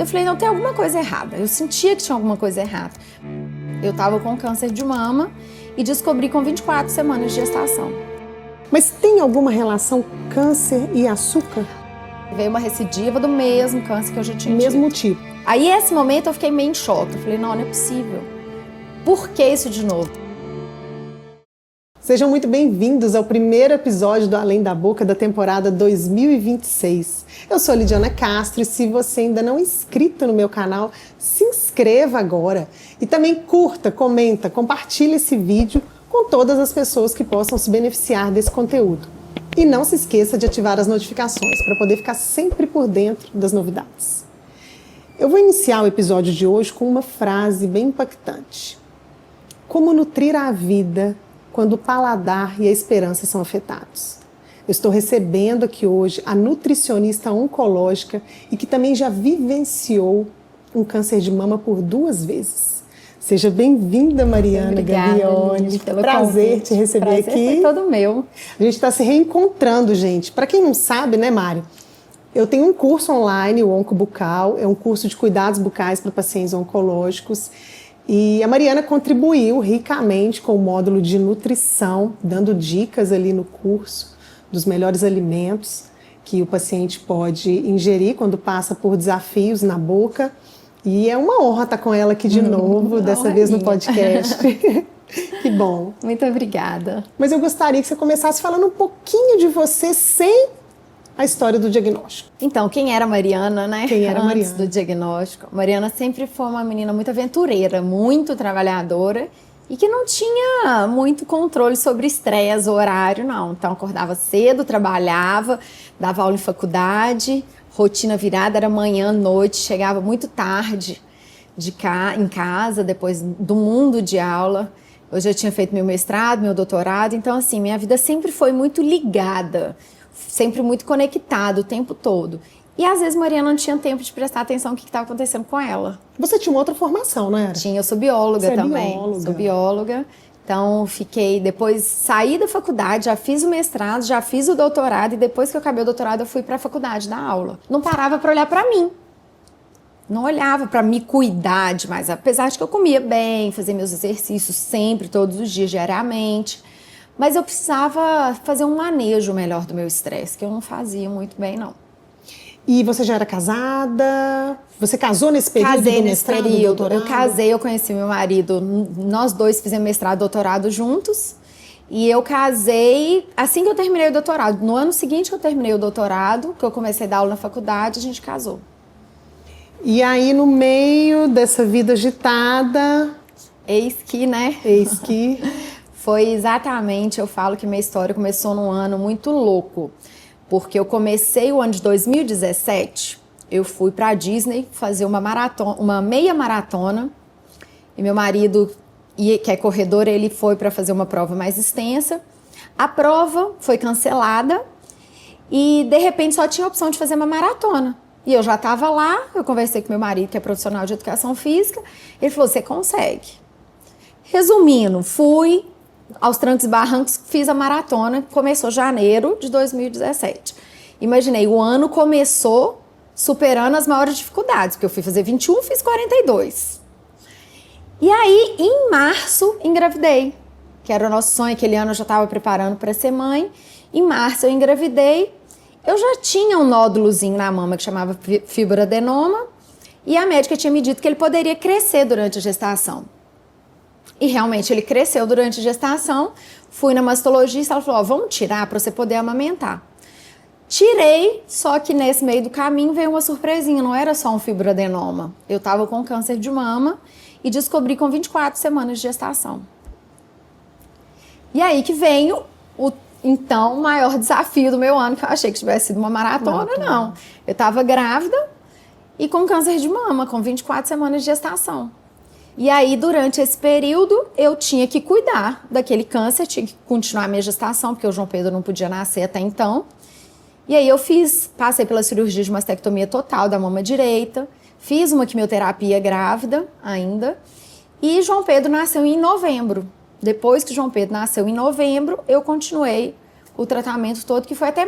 E eu falei, não, tem alguma coisa errada. Eu sentia que tinha alguma coisa errada. Eu estava com câncer de mama e descobri com 24 semanas de gestação. Mas tem alguma relação câncer e açúcar? Veio uma recidiva do mesmo câncer que eu já tinha tido. Mesmo tipo. Aí, nesse momento, eu fiquei meio em choque. Eu falei, não é possível. Por que isso de novo? Sejam muito bem-vindos ao primeiro episódio do Além da Boca da temporada 2026. Eu sou Lidiana Castro e se você ainda não é inscrito no meu canal, se inscreva agora. E também curta, comenta, compartilhe esse vídeo com todas as pessoas que possam se beneficiar desse conteúdo. E não se esqueça de ativar as notificações para poder ficar sempre por dentro das novidades. Eu vou iniciar o episódio de hoje com uma frase bem impactante. Como nutrir a vida quando o paladar e a esperança são afetados? Eu estou recebendo aqui hoje a nutricionista oncológica e que também já vivenciou um câncer de mama por 2 vezes. Seja bem-vinda, Mariana Gabione. Prazer convite. te receber aqui. Prazer foi todo meu. A gente está se reencontrando, gente. Para quem não sabe, né, Mari? Eu tenho um curso online, o Oncobucal, é um curso de cuidados bucais para pacientes oncológicos. E a Mariana contribuiu ricamente com o módulo de nutrição, dando dicas ali no curso dos melhores alimentos que o paciente pode ingerir quando passa por desafios na boca. E é uma honra estar com ela aqui de novo, dessa vez no podcast. Que bom. Muito obrigada. Mas eu gostaria que você começasse falando um pouquinho de você sem a história do diagnóstico. Então, quem era a Mariana, né? Quem era a Mariana? Antes do diagnóstico. Mariana sempre foi uma menina muito aventureira, muito trabalhadora e que não tinha muito controle sobre estresse, horário, não. Então, acordava cedo, trabalhava, dava aula em faculdade, rotina virada, era manhã, noite, chegava muito tarde em casa, depois do mundo de aula. Eu já tinha feito meu mestrado, meu doutorado, então, assim, minha vida sempre foi muito ligada, sempre muito conectada o tempo todo. E às vezes Mariana não tinha tempo de prestar atenção no que estava acontecendo com ela. Você tinha uma outra formação, não era? Tinha, eu sou bióloga Você também. É bióloga. Sou bióloga. Então depois saí da faculdade, já fiz o mestrado, já fiz o doutorado e depois que eu acabei o doutorado eu fui para a faculdade dar aula. Não parava para olhar para mim. Não olhava para me cuidar demais, apesar de que eu comia bem, fazia meus exercícios sempre, todos os dias, diariamente. Mas eu precisava fazer um manejo melhor do meu estresse, que eu não fazia muito bem, não. E você já era casada? Você casou nesse período Casei do mestrado, nesse período. doutorado? Eu casei, eu conheci meu marido. Nós dois fizemos mestrado e doutorado juntos. E eu casei assim que eu terminei o doutorado. No ano seguinte que eu terminei o doutorado, que eu comecei a dar aula na faculdade, a gente casou. E aí, no meio dessa vida agitada... Eis que... Foi exatamente, eu falo que minha história começou num ano muito louco. Porque eu comecei o ano de 2017, eu fui pra Disney fazer uma meia maratona. E meu marido, que é corredor, ele foi para fazer uma prova mais extensa. A prova foi cancelada e, de repente, só tinha a opção de fazer uma maratona. E eu já estava lá, eu conversei com meu marido, que é profissional de educação física. Ele falou, você consegue. Resumindo, fui... Aos trancos e barrancos, fiz a maratona, começou em janeiro de 2017. Imaginei, o ano começou superando as maiores dificuldades, porque eu fui fazer 21, fiz 42. E aí, em março, engravidei, que era o nosso sonho, aquele ano eu já estava preparando para ser mãe. Em março eu engravidei, eu já tinha um nódulozinho na mama que chamava fibroadenoma, e a médica tinha me dito que ele poderia crescer durante a gestação. E realmente ele cresceu durante a gestação. Fui na mastologista, ela falou, vamos tirar para você poder amamentar. Tirei, só que nesse meio do caminho veio uma surpresinha, não era só um fibroadenoma. Eu estava com câncer de mama e descobri com 24 semanas de gestação. E aí que vem então, o maior desafio do meu ano, que eu achei que tivesse sido uma maratona, não. Eu estava grávida e com câncer de mama, com 24 semanas de gestação. E aí, durante esse período, eu tinha que cuidar daquele câncer, tinha que continuar a minha gestação, porque o João Pedro não podia nascer até então. E aí passei pela cirurgia de mastectomia total da mama direita, fiz uma quimioterapia grávida ainda, e João Pedro nasceu em novembro. Depois que João Pedro nasceu em novembro, eu continuei o tratamento todo, que foi até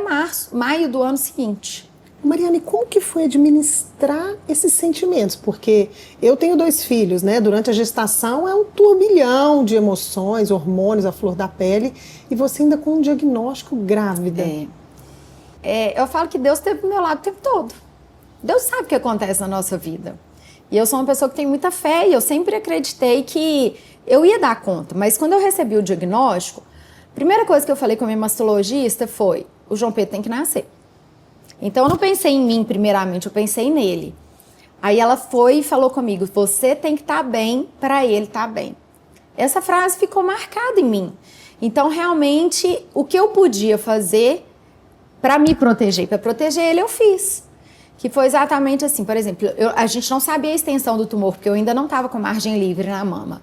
maio do ano seguinte. Mariane, como que foi administrar esses sentimentos? Porque eu tenho 2 filhos, né? Durante a gestação é um turbilhão de emoções, hormônios, à flor da pele, e você ainda com um diagnóstico grávida. Eu falo que Deus esteve do meu lado o tempo todo. Deus sabe o que acontece na nossa vida. E eu sou uma pessoa que tem muita fé e eu sempre acreditei que eu ia dar conta. Mas quando eu recebi o diagnóstico, a primeira coisa que eu falei com a minha mastologista foi: o João Pedro tem que nascer. Então eu não pensei em mim primeiramente, eu pensei nele. Aí ela foi e falou comigo: você tem que estar bem para ele estar bem. Essa frase ficou marcada em mim. Então realmente o que eu podia fazer para me proteger, para proteger ele, eu fiz. Que foi exatamente assim, por exemplo, a gente não sabia a extensão do tumor, porque eu ainda não estava com margem livre na mama.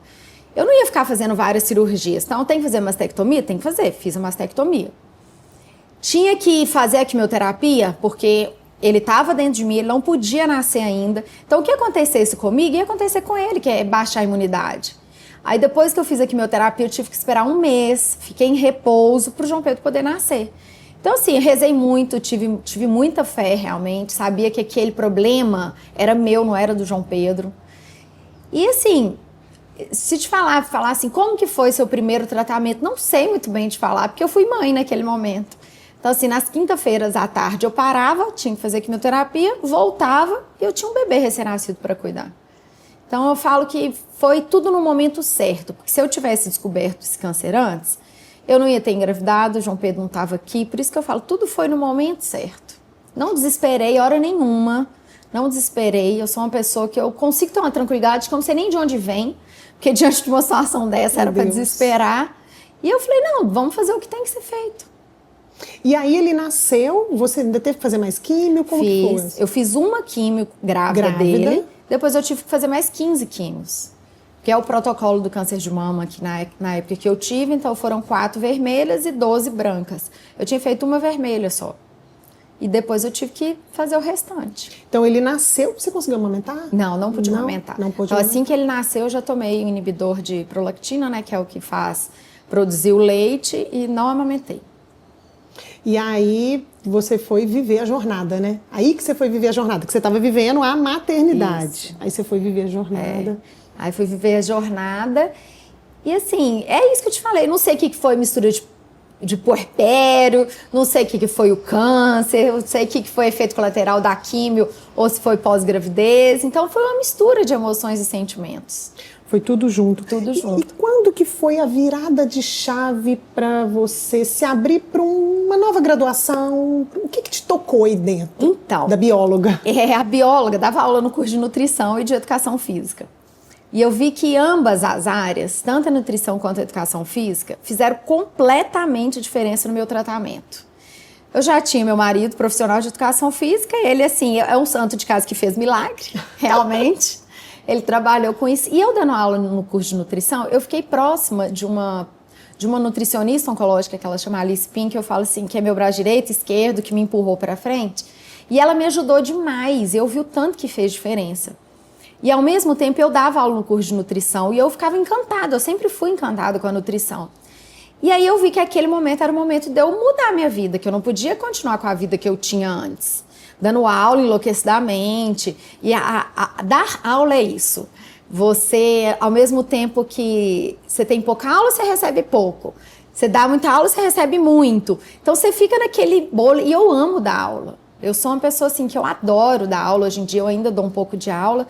Eu não ia ficar fazendo várias cirurgias. Então, tem que fazer mastectomia? Tem que fazer. Fiz a mastectomia. Tinha que fazer a quimioterapia, porque ele estava dentro de mim, ele não podia nascer ainda. Então, o que acontecesse comigo ia acontecer com ele, que é baixar a imunidade. Aí, depois que eu fiz a quimioterapia, eu tive que esperar 1 mês, fiquei em repouso para o João Pedro poder nascer. Então, assim, eu rezei muito, tive muita fé, realmente. Sabia que aquele problema era meu, não era do João Pedro. E, assim, se te falar assim, como que foi seu primeiro tratamento? Não sei muito bem te falar, porque eu fui mãe naquele momento. Então, assim, nas quinta-feiras à tarde eu parava, tinha que fazer quimioterapia, voltava e eu tinha um bebê recém-nascido para cuidar. Então, eu falo que foi tudo no momento certo, porque se eu tivesse descoberto esse câncer antes, eu não ia ter engravidado, o João Pedro não estava aqui, por isso que eu falo, tudo foi no momento certo. Não desesperei hora nenhuma, não desesperei, eu sou uma pessoa que eu consigo ter uma tranquilidade que eu não sei nem de onde vem, porque diante de uma situação dessa era para desesperar. E eu falei, não, vamos fazer o que tem que ser feito. E aí ele nasceu, você ainda teve que fazer mais químio? Como que foi? Eu fiz uma químio grávida dele, depois eu tive que fazer mais 15 químios. Que é o protocolo do câncer de mama, que na época que eu tive, então foram 4 vermelhas e 12 brancas. Eu tinha feito uma vermelha só. E depois eu tive que fazer o restante. Então ele nasceu, você conseguiu amamentar? Não pude amamentar. Não pôde então amamentar. Assim que ele nasceu, eu já tomei um inibidor de prolactina, né, que é o que faz produzir o leite, e não amamentei. E aí você foi viver a jornada, né? Aí que você foi viver a jornada, que você estava vivendo a maternidade. Isso. Aí você foi viver a jornada. Aí fui viver a jornada. E assim, é isso que eu te falei. Não sei o que foi mistura de puerpério, não sei o que foi o câncer, não sei o que foi efeito colateral da químio ou se foi pós-gravidez. Então foi uma mistura de emoções e sentimentos. Foi tudo junto. Tudo junto. E quando que foi a virada de chave para você se abrir para uma nova graduação? O que te tocou aí dentro? Então, da bióloga? A bióloga dava aula no curso de nutrição e de educação física. E eu vi que ambas as áreas, tanto a nutrição quanto a educação física, fizeram completamente diferença no meu tratamento. Eu já tinha meu marido, profissional de educação física, ele, assim, é um santo de casa que fez milagre, realmente. Ele trabalhou com isso. E eu dando aula no curso de nutrição, eu fiquei próxima de uma nutricionista oncológica, que ela chama Alice Pink, que eu falo assim, que é meu braço direito, esquerdo, que me empurrou para frente. E ela me ajudou demais, eu vi o tanto que fez diferença. E ao mesmo tempo eu dava aula no curso de nutrição e eu ficava encantada, eu sempre fui encantada com a nutrição. E aí eu vi que aquele momento era o momento de eu mudar a minha vida, que eu não podia continuar com a vida que eu tinha antes. Dando aula enlouquecidamente. E dar aula é isso. Você, ao mesmo tempo que você tem pouca aula, você recebe pouco. Você dá muita aula, você recebe muito. Então você fica naquele bolo. E eu amo dar aula. Eu sou uma pessoa assim que eu adoro dar aula. Hoje em dia eu ainda dou um pouco de aula.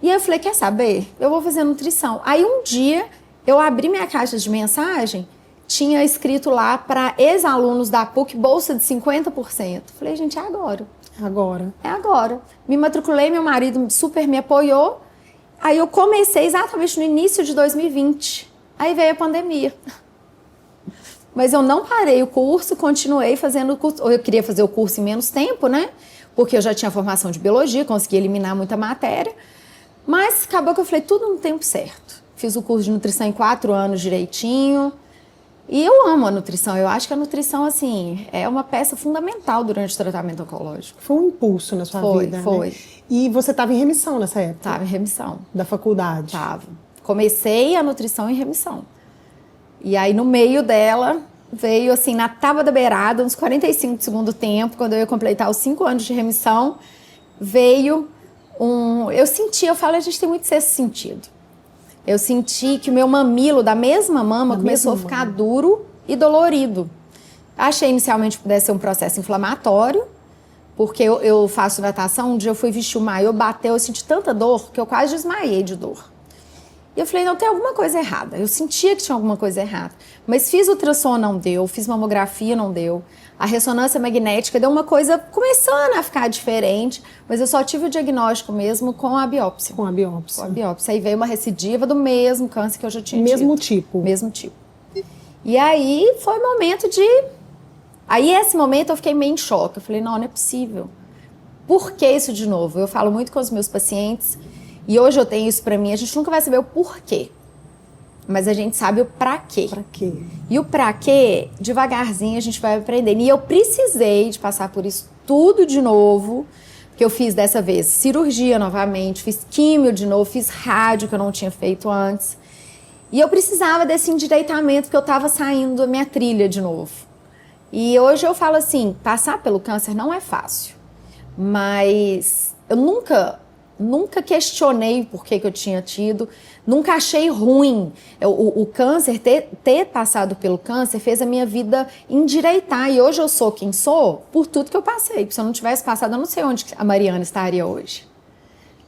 E aí eu falei, quer saber? Eu vou fazer nutrição. Aí um dia eu abri minha caixa de mensagem, tinha escrito lá para ex-alunos da PUC, bolsa de 50%. Falei, gente, é agora. Agora. É agora. Me matriculei, meu marido super me apoiou. Aí eu comecei exatamente no início de 2020. Aí veio a pandemia. Mas eu não parei o curso, continuei fazendo o curso. Eu queria fazer o curso em menos tempo, né? Porque eu já tinha formação de biologia, consegui eliminar muita matéria. Mas acabou que eu falei, tudo no tempo certo. Fiz o curso de nutrição em 4 anos direitinho. E eu amo a nutrição. Eu acho que a nutrição, assim, é uma peça fundamental durante o tratamento oncológico. Foi um impulso na sua vida, Foi. Né? E você estava em remissão nessa época? Estava em remissão. Da faculdade? Estava. Comecei a nutrição em remissão. E aí, no meio dela, veio assim, na tábua da beirada, uns 45 do segundo tempo, quando eu ia completar os 5 anos de remissão, veio eu falo, a gente tem muito sexto sentido. Eu senti que o meu mamilo, da mesma mama, começou a ficar duro e dolorido. Achei inicialmente que pudesse ser um processo inflamatório, porque eu faço natação, um dia eu fui vestir o maiô, bateu, eu senti tanta dor que eu quase desmaiei de dor. E eu falei, não, tem alguma coisa errada. Eu sentia que tinha alguma coisa errada. Mas fiz ultrassom, não deu. Fiz mamografia, não deu. A ressonância magnética deu uma coisa começando a ficar diferente. Mas eu só tive o diagnóstico mesmo com a biópsia. Com a biópsia. Com a biópsia. Aí veio uma recidiva do mesmo câncer que eu já tinha tido. Mesmo tipo. Mesmo tipo. E aí foi o momento de... Aí esse momento eu fiquei meio em choque. Eu falei, não é possível. Por que isso de novo? Eu falo muito com os meus pacientes... E hoje eu tenho isso pra mim, a gente nunca vai saber o porquê, mas a gente sabe o pra quê. Pra quê? E o pra quê, devagarzinho a gente vai aprendendo. E eu precisei de passar por isso tudo de novo, que eu fiz dessa vez cirurgia novamente, fiz químio de novo, fiz rádio que eu não tinha feito antes. E eu precisava desse endireitamento, porque eu tava saindo da minha trilha de novo. E hoje eu falo assim, passar pelo câncer não é fácil, mas eu nunca questionei por que eu tinha tido, nunca achei ruim. O câncer, ter passado pelo câncer fez a minha vida endireitar. E hoje eu sou quem sou por tudo que eu passei. Porque se eu não tivesse passado, eu não sei onde a Mariana estaria hoje.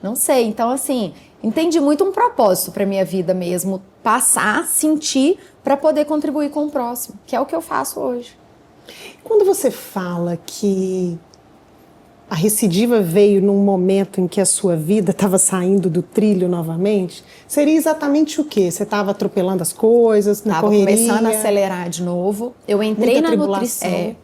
Não sei. Então, assim, entendi muito um propósito para minha vida mesmo. Passar, sentir, para poder contribuir com o próximo, que é o que eu faço hoje. Quando você fala que a recidiva veio num momento em que a sua vida estava saindo do trilho novamente, seria exatamente o quê? Você estava atropelando as coisas, na correria? Estava começando a acelerar de novo. Eu entrei na nutrição.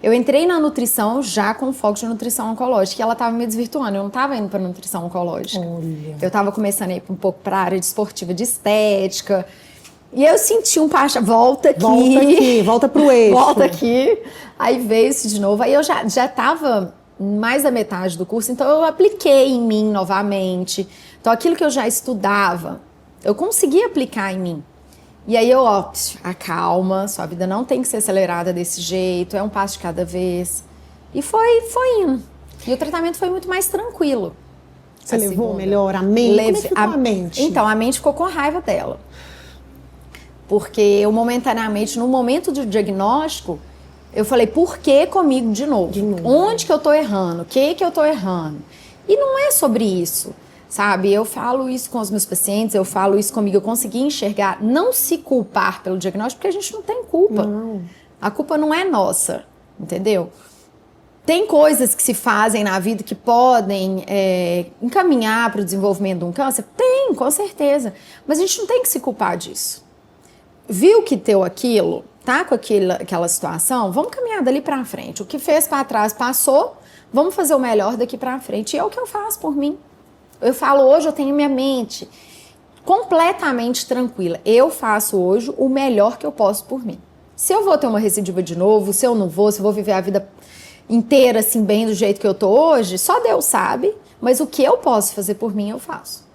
Eu entrei na nutrição já com foco de nutrição oncológica, e ela estava me desvirtuando. Eu não estava indo para nutrição oncológica. Olha. Eu estava começando a ir um pouco para a área de esportiva, de estética. E eu senti um pacha, volta aqui. Volta pro eixo. Volta aqui. Aí veio isso de novo. Aí eu já estava mais da metade do curso, então eu apliquei em mim novamente. Então aquilo que eu já estudava, eu consegui aplicar em mim. E aí eu, acalma, sua vida não tem que ser acelerada desse jeito, é um passo de cada vez. E foi indo. E o tratamento foi muito mais tranquilo. Você levou melhor a mente? Como é que ficou a mente? Então, a mente ficou com raiva dela. Porque eu momentaneamente, no momento do diagnóstico, eu falei, por que comigo de novo? Onde que eu tô errando? O que eu tô errando? E não é sobre isso, sabe? Eu falo isso com os meus pacientes, eu falo isso comigo, eu consegui enxergar, não se culpar pelo diagnóstico, porque a gente não tem culpa. Não. A culpa não é nossa, entendeu? Tem coisas que se fazem na vida que podem encaminhar para o desenvolvimento de um câncer? Tem, com certeza. Mas a gente não tem que se culpar disso. Viu que deu aquilo, tá com aquela situação, vamos caminhar dali pra frente. O que fez para trás passou, vamos fazer o melhor daqui pra frente. E é o que eu faço por mim. Eu falo, hoje eu tenho minha mente completamente tranquila. Eu faço hoje o melhor que eu posso por mim. Se eu vou ter uma recidiva de novo, se eu não vou, se eu vou viver a vida inteira assim, bem do jeito que eu tô hoje, só Deus sabe, mas o que eu posso fazer por mim, eu faço.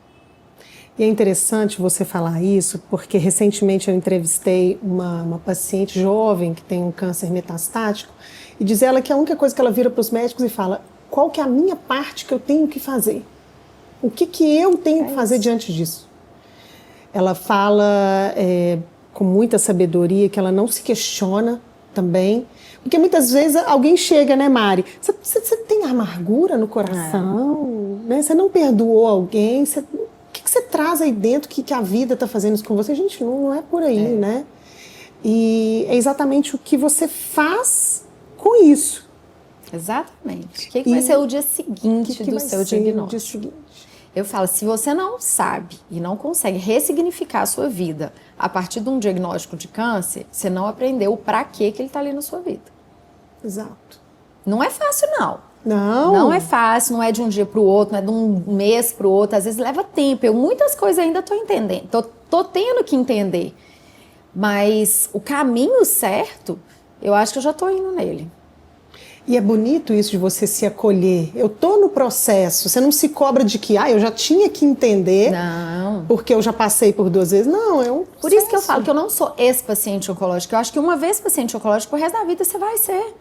E é interessante você falar isso, porque recentemente eu entrevistei uma paciente jovem que tem um câncer metastático e diz ela que a única coisa que ela vira para os médicos e fala, qual que é a minha parte que eu tenho que fazer? O que eu tenho que fazer diante disso? Ela fala com muita sabedoria que ela não se questiona também, porque muitas vezes alguém chega, né, Mari? Você tem amargura no coração? Né? Você não perdoou alguém? O que você traz aí dentro que a vida está fazendo isso com você? Gente, não é por aí, né? E é exatamente o que você faz com isso. Exatamente. O que vai ser o dia seguinte do seu diagnóstico? Dia seguinte? Eu falo, se você não sabe e não consegue ressignificar a sua vida a partir de um diagnóstico de câncer, você não aprendeu o pra quê que ele está ali na sua vida. Exato. Não é fácil, não. Não é fácil, não é de um dia para o outro, não é de um mês para o outro, às vezes leva tempo. Eu muitas coisas ainda estou entendendo, tô tendo que entender. Mas o caminho certo, eu acho que eu já estou indo nele. E é bonito isso de você se acolher. Eu tô no processo, você não se cobra de que, eu já tinha que entender, Não. porque eu já passei por 2 vezes. Não, é um processo. Por isso que eu falo que eu não sou ex-paciente oncológico. Eu acho que uma vez paciente oncológico, o resto da vida você vai ser.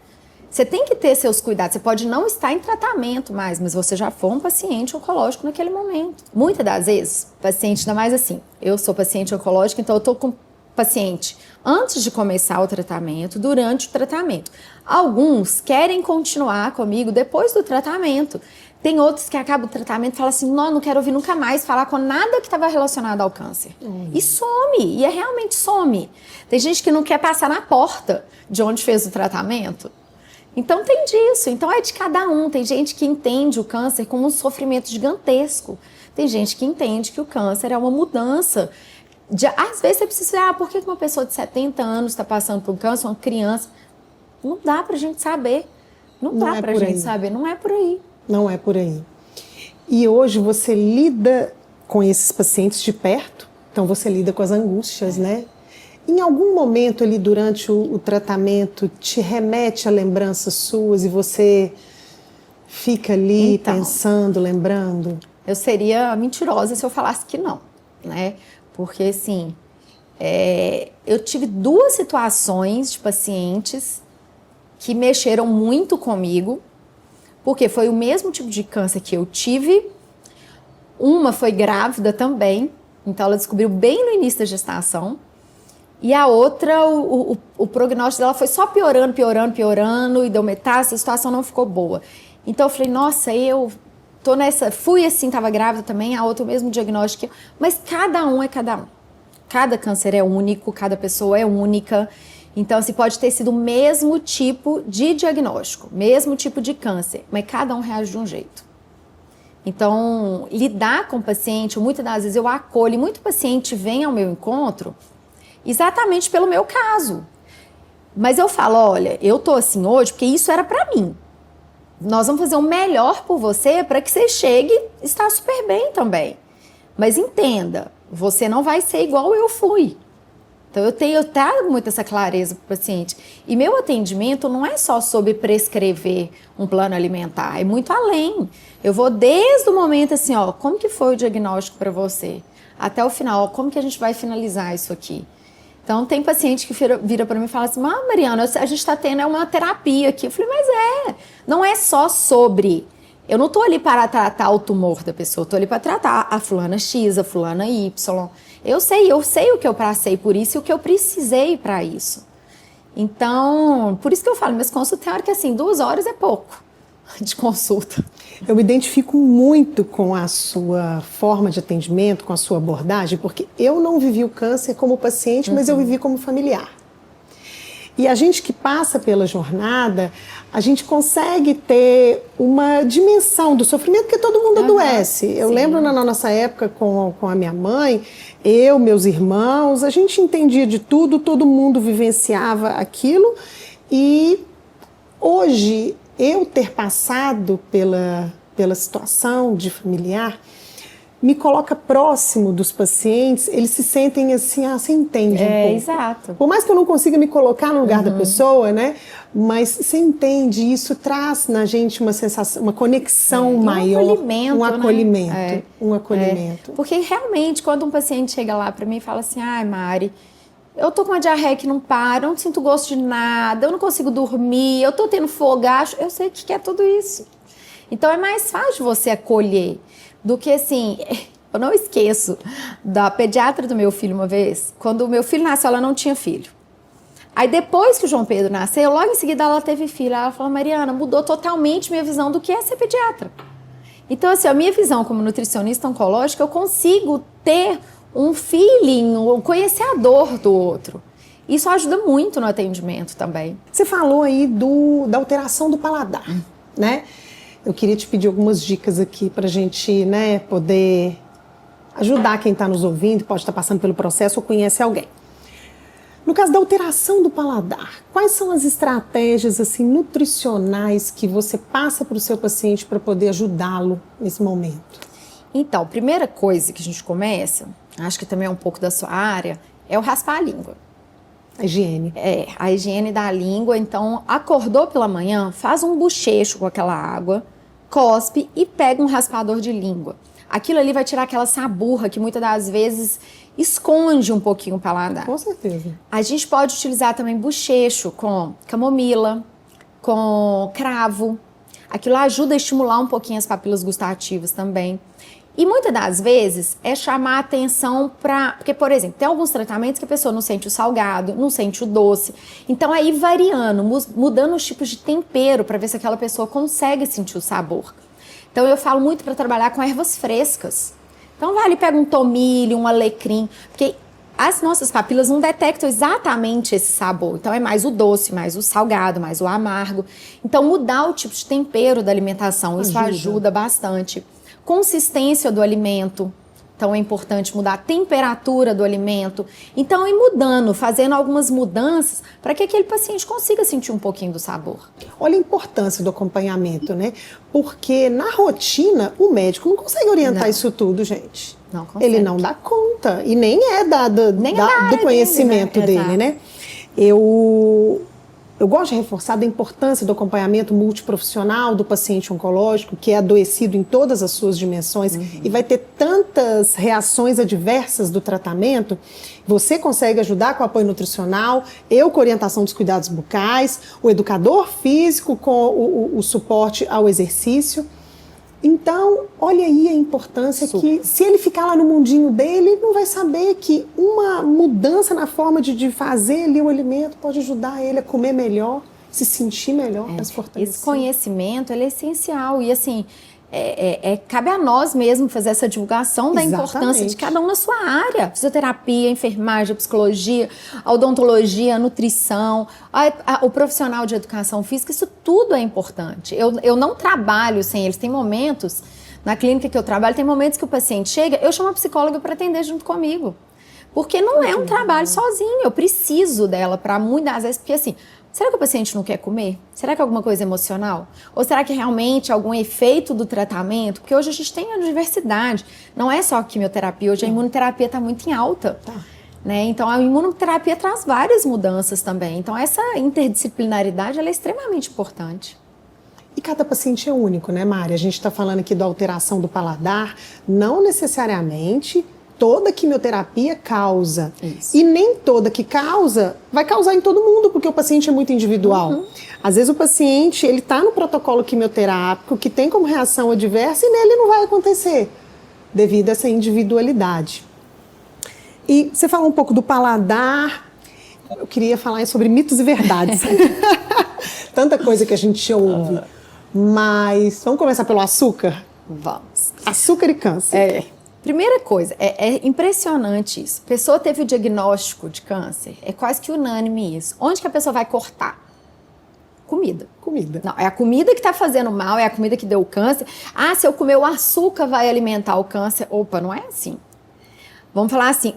Você tem que ter seus cuidados. Você pode não estar em tratamento mais, mas você já foi um paciente oncológico naquele momento. Muitas das vezes, paciente, ainda mais assim, eu sou paciente oncológico, então eu tô com paciente antes de começar o tratamento, durante o tratamento. Alguns querem continuar comigo depois do tratamento. Tem outros que acabam o tratamento e falam assim, não quero ouvir nunca mais falar com nada que estava relacionado ao câncer. E some, e realmente some. Tem gente que não quer passar na porta de onde fez o tratamento. Então tem disso, então é de cada um. Tem gente que entende o câncer como um sofrimento gigantesco. Tem gente que entende que o câncer é uma mudança. Às vezes você precisa dizer, por que uma pessoa de 70 anos está passando por câncer, uma criança? Não dá pra gente saber. Não dá pra gente saber, não é por aí. Não é por aí. E hoje você lida com esses pacientes de perto, então você lida com as angústias, né? Em algum momento ali durante o tratamento te remete a lembranças suas e você fica ali pensando, lembrando? Eu seria mentirosa se eu falasse que não, né? Porque assim, eu tive 2 situações de pacientes que mexeram muito comigo, porque foi o mesmo tipo de câncer que eu tive. Uma foi grávida também, então ela descobriu bem no início da gestação. E a outra, o prognóstico dela foi só piorando, e deu metástase, a situação não ficou boa. Então eu falei, nossa, eu tô nessa, fui assim, tava grávida também, a outra o mesmo diagnóstico, mas cada um é cada um. Cada câncer é único, cada pessoa é única. Então, assim, pode ter sido o mesmo tipo de diagnóstico, mesmo tipo de câncer, mas cada um reage de um jeito. Então, lidar com o paciente, muitas das vezes eu acolho, e muito paciente vem ao meu encontro exatamente pelo meu caso. Mas eu falo, olha, eu tô assim hoje porque isso era pra mim. Nós vamos fazer o melhor por você para que você chegue e está super bem também. Mas entenda, você não vai ser igual eu fui. Então eu trago muito essa clareza para o paciente. E meu atendimento não é só sobre prescrever um plano alimentar, é muito além. Eu vou desde o momento assim, como que foi o diagnóstico para você? Até o final, como que a gente vai finalizar isso aqui? Então tem paciente que vira para mim e fala assim, Mariana, a gente está tendo uma terapia aqui. Eu falei, mas não é só sobre... Eu não estou ali para tratar o tumor da pessoa, estou ali para tratar a fulana X, a fulana Y. Eu sei o que eu passei por isso e o que eu precisei para isso. Então, por isso que eu falo, minhas consultas tem hora que assim, 2 horas é pouco de consulta. Eu me identifico muito com a sua forma de atendimento, com a sua abordagem, porque eu não vivi o câncer como paciente, mas eu vivi como familiar. E a gente que passa pela jornada, a gente consegue ter uma dimensão do sofrimento, porque todo mundo adoece. Eu lembro na nossa época com a minha mãe, eu, meus irmãos, a gente entendia de tudo, todo mundo vivenciava aquilo. E hoje, eu ter passado pela situação de familiar, me coloca próximo dos pacientes, eles se sentem assim, você entende um pouco. Exato. Por mais que eu não consiga me colocar no lugar da pessoa, né? Mas você entende, isso traz na gente uma sensação, uma conexão maior. Um acolhimento, né? Um acolhimento. Porque realmente, quando um paciente chega lá para mim e fala assim, Mari, eu tô com uma diarreia que não para, eu não sinto gosto de nada, eu não consigo dormir, eu tô tendo fogacho, eu sei que é tudo isso. Então é mais fácil você acolher do que assim, eu não esqueço da pediatra do meu filho uma vez, quando o meu filho nasceu, ela não tinha filho. Aí depois que o João Pedro nasceu, logo em seguida ela teve filho, ela falou, Mariana, mudou totalmente minha visão do que é ser pediatra. Então assim, a minha visão como nutricionista oncológica, eu consigo ter um feeling, um conhecedor do outro. Isso ajuda muito no atendimento também. Você falou aí da alteração do paladar, né? Eu queria te pedir algumas dicas aqui para a gente, né, poder ajudar quem está nos ouvindo, pode estar passando pelo processo ou conhece alguém. No caso da alteração do paladar, quais são as estratégias assim, nutricionais que você passa para o seu paciente para poder ajudá-lo nesse momento? Então, a primeira coisa que a gente começa, acho que também é um pouco da sua área, é o raspar a língua. A higiene da língua. Então, acordou pela manhã, faz um bochecho com aquela água, cospe e pega um raspador de língua. Aquilo ali vai tirar aquela saburra que muitas das vezes esconde um pouquinho o paladar. Com certeza. A gente pode utilizar também bochecho com camomila, com cravo. Aquilo ajuda a estimular um pouquinho as papilas gustativas também. E muitas das vezes é chamar a atenção para... Porque, por exemplo, tem alguns tratamentos que a pessoa não sente o salgado, não sente o doce. Então, aí variando, mudando os tipos de tempero para ver se aquela pessoa consegue sentir o sabor. Então, eu falo muito para trabalhar com ervas frescas. Então, vai ali, pega um tomilho, um alecrim, porque as nossas papilas não detectam exatamente esse sabor. Então, é mais o doce, mais o salgado, mais o amargo. Então, mudar o tipo de tempero da alimentação, isso ajuda bastante. Consistência do alimento. Então, é importante mudar a temperatura do alimento. Então, ir mudando, fazendo algumas mudanças para que aquele paciente consiga sentir um pouquinho do sabor. Olha a importância do acompanhamento, né? Porque na rotina, o médico não consegue orientar isso tudo, gente. Não consegue. Ele não dá conta. E nem é do conhecimento dele, né? Eu gosto de reforçar da importância do acompanhamento multiprofissional do paciente oncológico, que é adoecido em todas as suas dimensões e vai ter tantas reações adversas do tratamento. Você consegue ajudar com apoio nutricional, eu com orientação dos cuidados bucais, o educador físico com o suporte ao exercício. Então, olha aí a importância que, se ele ficar lá no mundinho dele, ele não vai saber que uma mudança na forma de fazer ali o alimento pode ajudar ele a comer melhor, se sentir melhor, mais fortalecido. Esse conhecimento, ele é essencial e assim, cabe a nós mesmo fazer essa divulgação da importância de cada um na sua área. Fisioterapia, enfermagem, psicologia, odontologia, nutrição, o profissional de educação física, isso tudo é importante. Eu não trabalho sem eles. Tem momentos, na clínica que eu trabalho, tem momentos que o paciente chega, eu chamo a psicóloga para atender junto comigo. Porque não é um trabalho sozinho, eu preciso dela para muitas vezes, porque assim, será que o paciente não quer comer? Será que é alguma coisa emocional? Ou será que realmente algum efeito do tratamento? Porque hoje a gente tem a diversidade, não é só a quimioterapia, hoje a imunoterapia está muito em alta. Né? Então a imunoterapia traz várias mudanças também, então essa interdisciplinaridade ela é extremamente importante. E cada paciente é único, né, Mari? A gente está falando aqui da alteração do paladar, não necessariamente toda quimioterapia causa. Isso. E nem toda que causa vai causar em todo mundo, porque o paciente é muito individual. Às vezes o paciente ele está no protocolo quimioterápico que tem como reação adversa e nele não vai acontecer, devido a essa individualidade. E você falou um pouco do paladar, eu queria falar sobre mitos e verdades. Tanta coisa que a gente ouve. Mas vamos começar pelo açúcar? Vamos. Açúcar e câncer. Primeira coisa, é impressionante isso. A pessoa teve o diagnóstico de câncer, é quase que unânime isso. Onde que a pessoa vai cortar? Comida. Não, é a comida que está fazendo mal, é a comida que deu o câncer. Se eu comer o açúcar vai alimentar o câncer. Opa, não é assim. Vamos falar assim,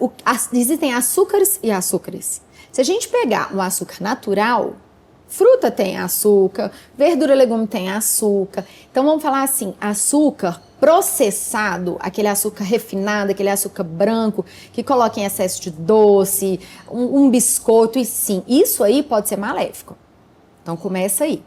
existem açúcares e açúcares. Se a gente pegar um açúcar natural, fruta tem açúcar, verdura e legume tem açúcar. Então vamos falar assim, açúcar processado, aquele açúcar refinado, aquele açúcar branco, que coloca em excesso de doce, um biscoito, e sim, isso aí pode ser maléfico. Então começa aí.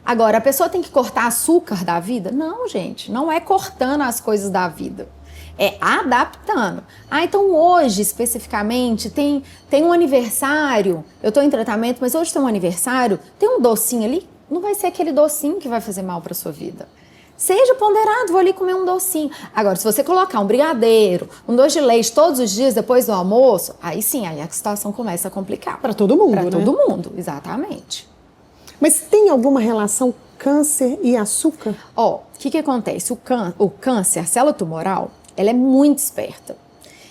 Agora, a pessoa tem que cortar açúcar da vida? Não, gente, não é cortando as coisas da vida. É adaptando. Então hoje, especificamente, tem um aniversário, eu estou em tratamento, mas hoje tem um aniversário, tem um docinho ali, não vai ser aquele docinho que vai fazer mal para sua vida. Seja ponderado, vou ali comer um docinho. Agora, se você colocar um brigadeiro, um doce de leite todos os dias depois do almoço, aí sim, aí a situação começa a complicar. Para todo mundo, Para todo mundo, exatamente. Mas tem alguma relação câncer e açúcar? O que acontece? O câncer, a célula tumoral, ela é muito esperta.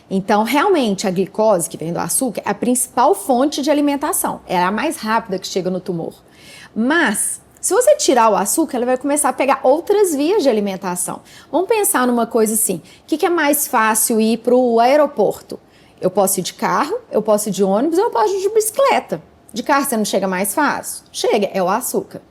Então, realmente, a glicose, que vem do açúcar, é a principal fonte de alimentação. É a mais rápida que chega no tumor. Mas, se você tirar o açúcar, ela vai começar a pegar outras vias de alimentação. Vamos pensar numa coisa assim. O que é mais fácil ir para o aeroporto? Eu posso ir de carro, eu posso ir de ônibus, eu posso ir de bicicleta. De carro você não chega mais fácil? Chega, é o açúcar.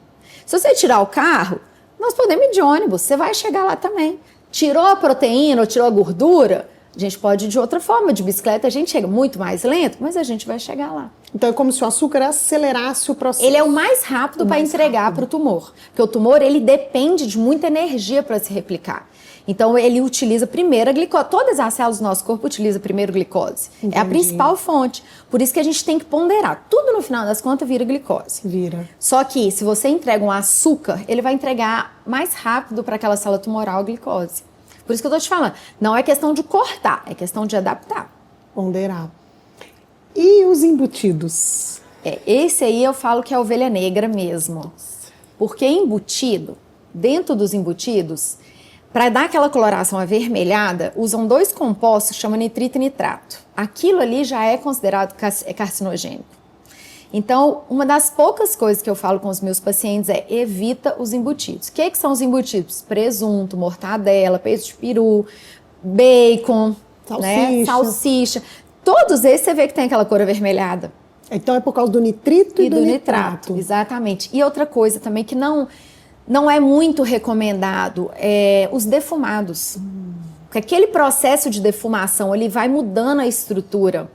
Se você tirar o carro, nós podemos ir de ônibus, você vai chegar lá também. Tirou a proteína ou tirou a gordura, A gente pode ir de outra forma, de bicicleta a gente chega muito mais lento, mas a gente vai chegar lá. Então é como se o açúcar acelerasse o processo. Ele é o mais rápido para entregar para o tumor. Porque o tumor, ele depende de muita energia para se replicar. Então ele utiliza primeiro a glicose. Todas as células do nosso corpo utilizam primeiro glicose. Entendi. É a principal fonte. Por isso que a gente tem que ponderar. Tudo no final das contas vira glicose. Vira. Só que se você entrega um açúcar, ele vai entregar mais rápido para aquela célula tumoral a glicose. Por isso que eu tô te falando, não é questão de cortar, é questão de adaptar. Ponderar. E os embutidos? Esse aí eu falo que é a ovelha negra mesmo. Porque embutido, dentro dos embutidos, para dar aquela coloração avermelhada, usam 2 compostos que chamam nitrito e nitrato. Aquilo ali já é considerado carcinogênico. Então, uma das poucas coisas que eu falo com os meus pacientes é evita os embutidos. O que são os embutidos? Presunto, mortadela, peito de peru, bacon, salsicha. Todos esses você vê que tem aquela cor avermelhada. Então é por causa do nitrito e do nitrato. Exatamente. E outra coisa também que não é muito recomendado é os defumados. Porque aquele processo de defumação, ele vai mudando a estrutura.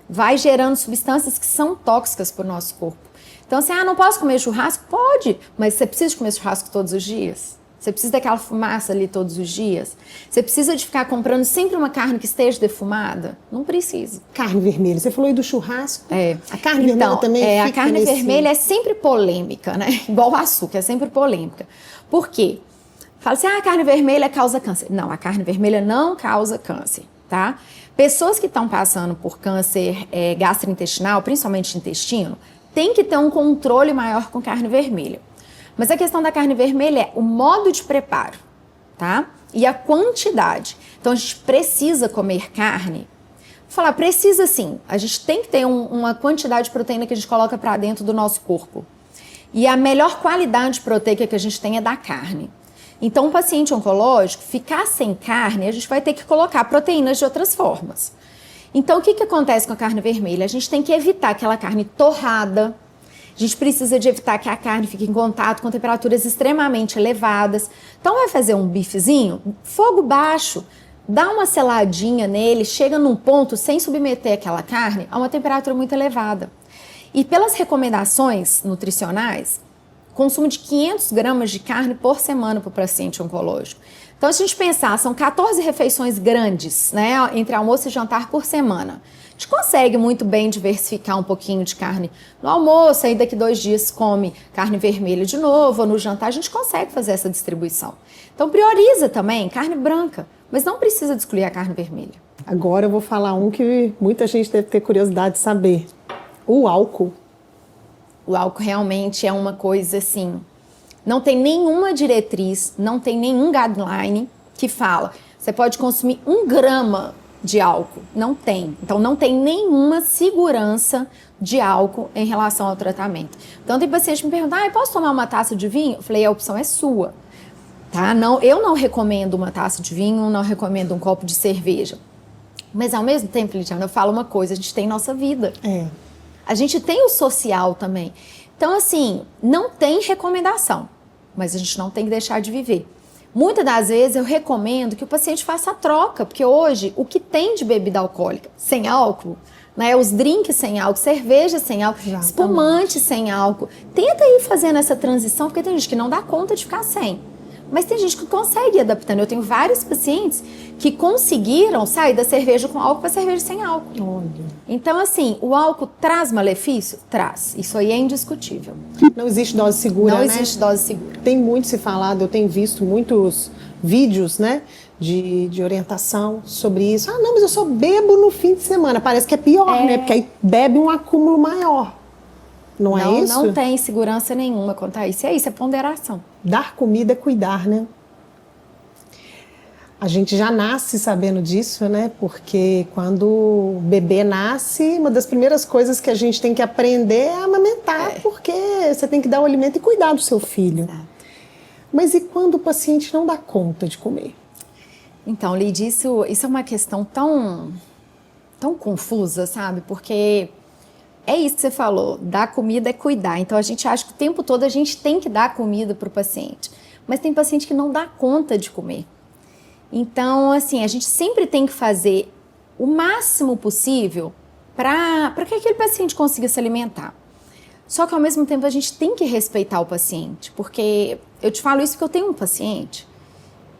Vai gerando substâncias que são tóxicas para o nosso corpo. Então, assim, não posso comer churrasco? Pode, mas você precisa comer churrasco todos os dias? Você precisa daquela fumaça ali todos os dias? Você precisa de ficar comprando sempre uma carne que esteja defumada? Não precisa. Carne vermelha, você falou aí do churrasco? A carne vermelha também fica a carne vermelha é sempre polêmica, né? Igual o açúcar, é sempre polêmica. Por quê? Fala assim, a carne vermelha causa câncer. Não, a carne vermelha não causa câncer, tá? Pessoas que estão passando por câncer gastrointestinal, principalmente intestino, tem que ter um controle maior com carne vermelha. Mas a questão da carne vermelha é o modo de preparo, tá? E a quantidade. Então a gente precisa comer carne. Vou falar, precisa sim. A gente tem que ter uma quantidade de proteína que a gente coloca para dentro do nosso corpo. E a melhor qualidade proteica que a gente tem é da carne. Então, um paciente oncológico, ficar sem carne, a gente vai ter que colocar proteínas de outras formas. Então, o que acontece com a carne vermelha? A gente tem que evitar aquela carne torrada. A gente precisa de evitar que a carne fique em contato com temperaturas extremamente elevadas. Então, vai fazer um bifezinho, fogo baixo, dá uma seladinha nele, chega num ponto sem submeter aquela carne a uma temperatura muito elevada. E pelas recomendações nutricionais, consumo de 500 gramas de carne por semana para o paciente oncológico. Então, se a gente pensar, são 14 refeições grandes, né, entre almoço e jantar por semana. A gente consegue muito bem diversificar um pouquinho de carne no almoço, aí daqui 2 dias come carne vermelha de novo, ou no jantar a gente consegue fazer essa distribuição. Então, prioriza também carne branca, mas não precisa de excluir a carne vermelha. Agora eu vou falar um que muita gente deve ter curiosidade de saber. O álcool. O álcool realmente é uma coisa assim, não tem nenhuma diretriz, não tem nenhum guideline que fala, você pode consumir 1 grama de álcool. Não tem. Então, não tem nenhuma segurança de álcool em relação ao tratamento. Então, tem paciente que me pergunta, posso tomar uma taça de vinho? Eu falei, a opção é sua. Tá? Não, eu não recomendo uma taça de vinho, não recomendo um copo de cerveja. Mas, ao mesmo tempo, Lidiana, eu falo uma coisa, a gente tem nossa vida. A gente tem o social também. Então, assim, não tem recomendação, mas a gente não tem que deixar de viver. Muitas das vezes eu recomendo que o paciente faça a troca, porque hoje o que tem de bebida alcoólica sem álcool, né, os drinks sem álcool, cerveja sem álcool, espumante sem álcool, tenta ir fazendo essa transição, porque tem gente que não dá conta de ficar sem. Mas tem gente que consegue ir adaptando. Eu tenho vários pacientes que conseguiram sair da cerveja com álcool para cerveja sem álcool. Olha. Então, assim, o álcool traz malefício? Traz. Isso aí é indiscutível. Não existe dose segura, Não existe dose segura. Tem muito se falado, eu tenho visto muitos vídeos, né, de orientação sobre isso. Não, mas eu só bebo no fim de semana. Parece que é pior, né? Porque aí bebe um acúmulo maior. Não é isso? Não tem segurança nenhuma quanto a isso. É isso, é ponderação. Dar comida é cuidar, né? A gente já nasce sabendo disso, né? Porque quando o bebê nasce, uma das primeiras coisas que a gente tem que aprender é amamentar, porque você tem que dar o alimento e cuidar do seu filho. Exato. Mas e quando o paciente não dá conta de comer? Então, Lidy, isso é uma questão tão confusa, sabe? Porque é isso que você falou, dar comida é cuidar. Então, a gente acha que o tempo todo a gente tem que dar comida para o paciente. Mas tem paciente que não dá conta de comer. Então, assim, a gente sempre tem que fazer o máximo possível para que aquele paciente consiga se alimentar. Só que, ao mesmo tempo, a gente tem que respeitar o paciente, porque eu te falo isso porque eu tenho um paciente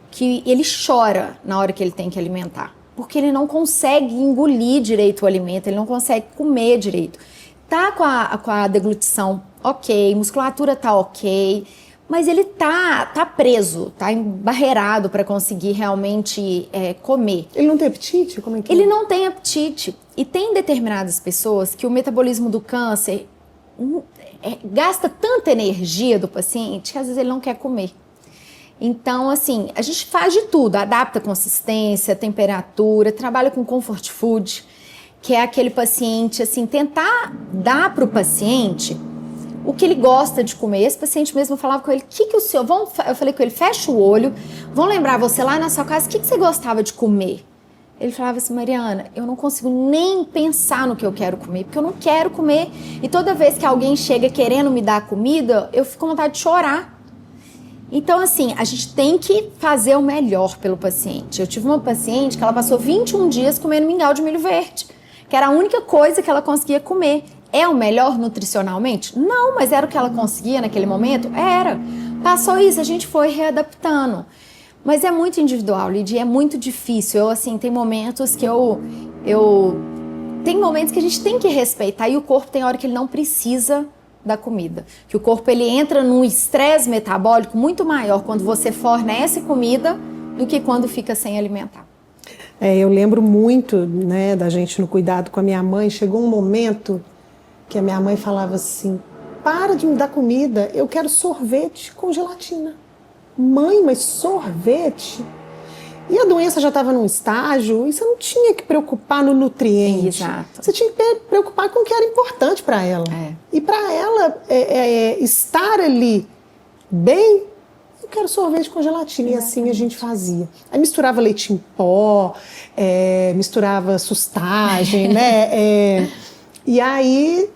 que ele chora na hora que ele tem que alimentar, porque ele não consegue engolir direito o alimento, ele não consegue comer direito. Tá com a deglutição ok, musculatura tá ok, mas ele tá preso, tá embarreirado para conseguir realmente comer. Ele não tem apetite? Como é que Ele não tem apetite. E tem determinadas pessoas que o metabolismo do câncer gasta tanta energia do paciente que às vezes ele não quer comer. Então, assim, a gente faz de tudo, adapta a consistência, temperatura, trabalha com comfort food, que é aquele paciente, assim, tentar dar para o paciente o que ele gosta de comer. Esse paciente mesmo, eu falava com ele, que o senhor... Eu falei com ele, fecha o olho, vão lembrar você lá na sua casa, o que você gostava de comer? Ele falava assim, Mariana, eu não consigo nem pensar no que eu quero comer, porque eu não quero comer. E toda vez que alguém chega querendo me dar comida, eu fico com vontade de chorar. Então, assim, a gente tem que fazer o melhor pelo paciente. Eu tive uma paciente que ela passou 21 dias comendo mingau de milho verde, que era a única coisa que ela conseguia comer. É o melhor nutricionalmente? Não, mas era o que ela conseguia naquele momento? Era. Passou isso, a gente foi readaptando. Mas é muito individual, Lidia, é muito difícil. Eu, assim, tem momentos que tem momentos que a gente tem que respeitar e o corpo tem hora que ele não precisa da comida. Que o corpo, ele entra num estresse metabólico muito maior quando você fornece comida do que quando fica sem alimentar. Eu lembro muito, né, da gente no cuidado com a minha mãe. Chegou um momento que a minha mãe falava assim, para de me dar comida, eu quero sorvete com gelatina. Mãe, mas sorvete? E a doença já estava num estágio e você não tinha que preocupar no nutriente. Exato. Você tinha que preocupar com o que era importante para ela. E para ela estar ali bem, eu quero sorvete com gelatina. E assim a gente fazia. Aí misturava leite em pó, misturava sustagem, né? E aí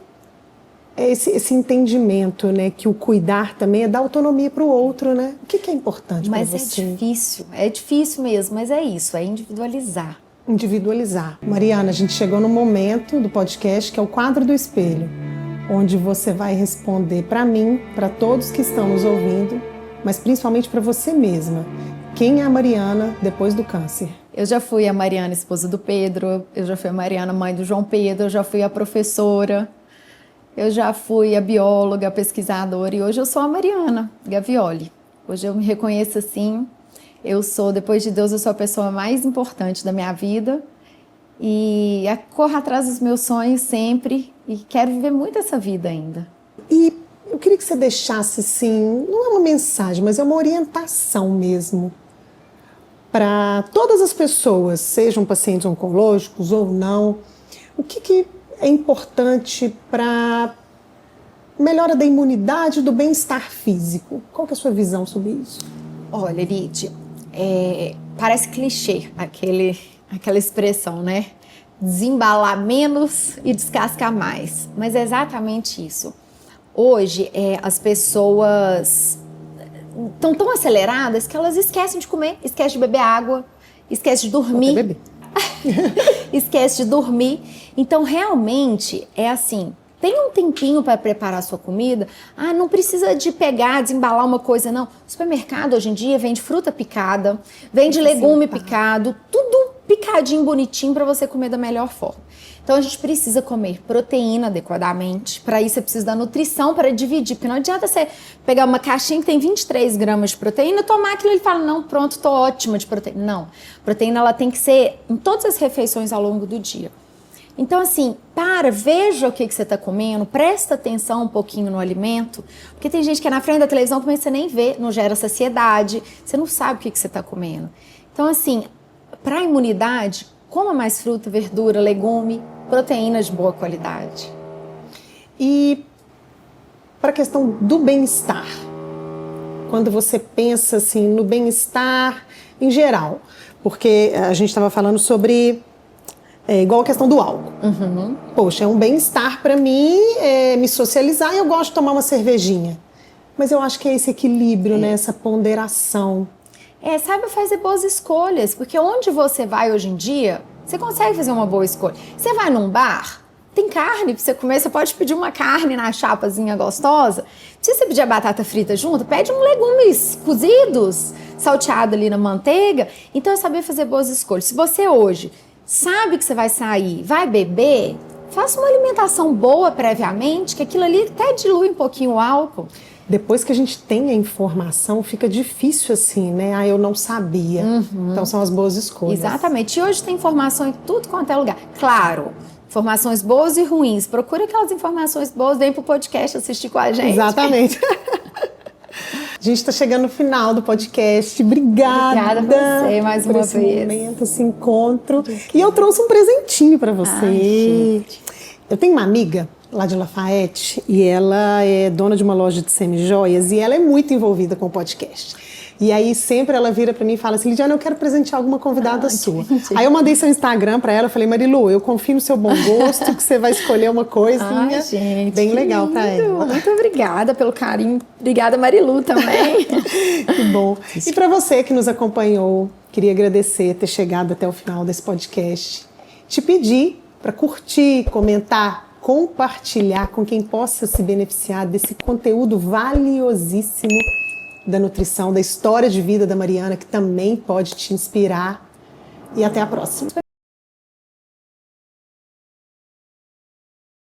esse entendimento, né, que o cuidar também é dar autonomia para o outro, né? O que é importante para você? Mas é difícil mesmo, mas é isso, é individualizar. Individualizar. Mariana, a gente chegou no momento do podcast que é o quadro do espelho, onde você vai responder para mim, para todos que estão nos ouvindo, mas principalmente para você mesma. Quem é a Mariana depois do câncer? Eu já fui a Mariana, esposa do Pedro, eu já fui a Mariana, mãe do João Pedro, eu já fui a professora, eu já fui a bióloga, a pesquisadora e hoje eu sou a Mariana Gavioli. Hoje eu me reconheço assim, depois de Deus, eu sou a pessoa mais importante da minha vida e corro atrás dos meus sonhos sempre e quero viver muito essa vida ainda. E eu queria que você deixasse assim, não é uma mensagem, mas é uma orientação mesmo, para todas as pessoas, sejam pacientes oncológicos ou não, o que é importante para melhora da imunidade e do bem-estar físico? Qual que é a sua visão sobre isso? Olha, Lidia, parece clichê aquela expressão, né? Desembalar menos e descascar mais. Mas é exatamente isso. Hoje, as pessoas estão tão aceleradas que elas esquecem de comer, esquecem de beber água, esquecem de dormir. Esquece de dormir. Então, realmente, é assim, tem um tempinho para preparar a sua comida. Não precisa de pegar, desembalar uma coisa, não. O supermercado, hoje em dia, vende fruta picada, vende legume picado, tudo picadinho, bonitinho, para você comer da melhor forma. Então, a gente precisa comer proteína adequadamente. Para isso, você precisa da nutrição para dividir. Porque não adianta você pegar uma caixinha que tem 23 gramas de proteína, tomar aquilo e falar, não, pronto, tô ótima de proteína. Não, proteína ela tem que ser em todas as refeições ao longo do dia. Então, assim, veja o que você está comendo, presta atenção um pouquinho no alimento, porque tem gente que é na frente da televisão, como você nem vê, não gera saciedade, você não sabe o que você está comendo. Então, assim, para a imunidade, coma mais fruta, verdura, legume, proteínas de boa qualidade. E para a questão do bem-estar, quando você pensa assim no bem-estar em geral, porque a gente estava falando sobre igual a questão do álcool. Uhum. Poxa, é um bem-estar para mim me socializar e eu gosto de tomar uma cervejinha. Mas eu acho que é esse equilíbrio, né, essa ponderação. saiba fazer boas escolhas, porque onde você vai hoje em dia, você consegue fazer uma boa escolha. Você vai num bar, tem carne pra você comer, você pode pedir uma carne na chapazinha gostosa. Se você pedir a batata frita junto, pede uns legumes cozidos, salteado ali na manteiga. Então é saber fazer boas escolhas. Se você hoje sabe que você vai sair, vai beber, faça uma alimentação boa previamente, que aquilo ali até dilui um pouquinho o álcool. Depois que a gente tem a informação, fica difícil assim, né? Eu não sabia. Então são as boas escolhas. Exatamente. E hoje tem informação em tudo quanto é lugar. Claro, informações boas e ruins. Procure aquelas informações boas, vem pro podcast assistir com a gente. Exatamente. A gente está chegando no final do podcast. Obrigada a você mais uma esse vez. Momento, esse encontro. E eu trouxe um presentinho para você. Ai, eu tenho uma amiga lá de Lafayette e ela é dona de uma loja de semi-joias e ela é muito envolvida com o podcast. E aí sempre ela vira pra mim e fala assim, Lidiana, eu quero presentear alguma convidada sua. Aí eu mandei seu Instagram pra ela, eu falei, Marilu, eu confio no seu bom gosto, que você vai escolher uma coisinha bem legal pra ela. Muito obrigada pelo carinho. Obrigada, Marilu, também. Que bom. E pra você que nos acompanhou, queria agradecer ter chegado até o final desse podcast. Te pedir pra curtir, comentar, compartilhar com quem possa se beneficiar desse conteúdo valiosíssimo da nutrição, da história de vida da Mariana, que também pode te inspirar. E até a próxima.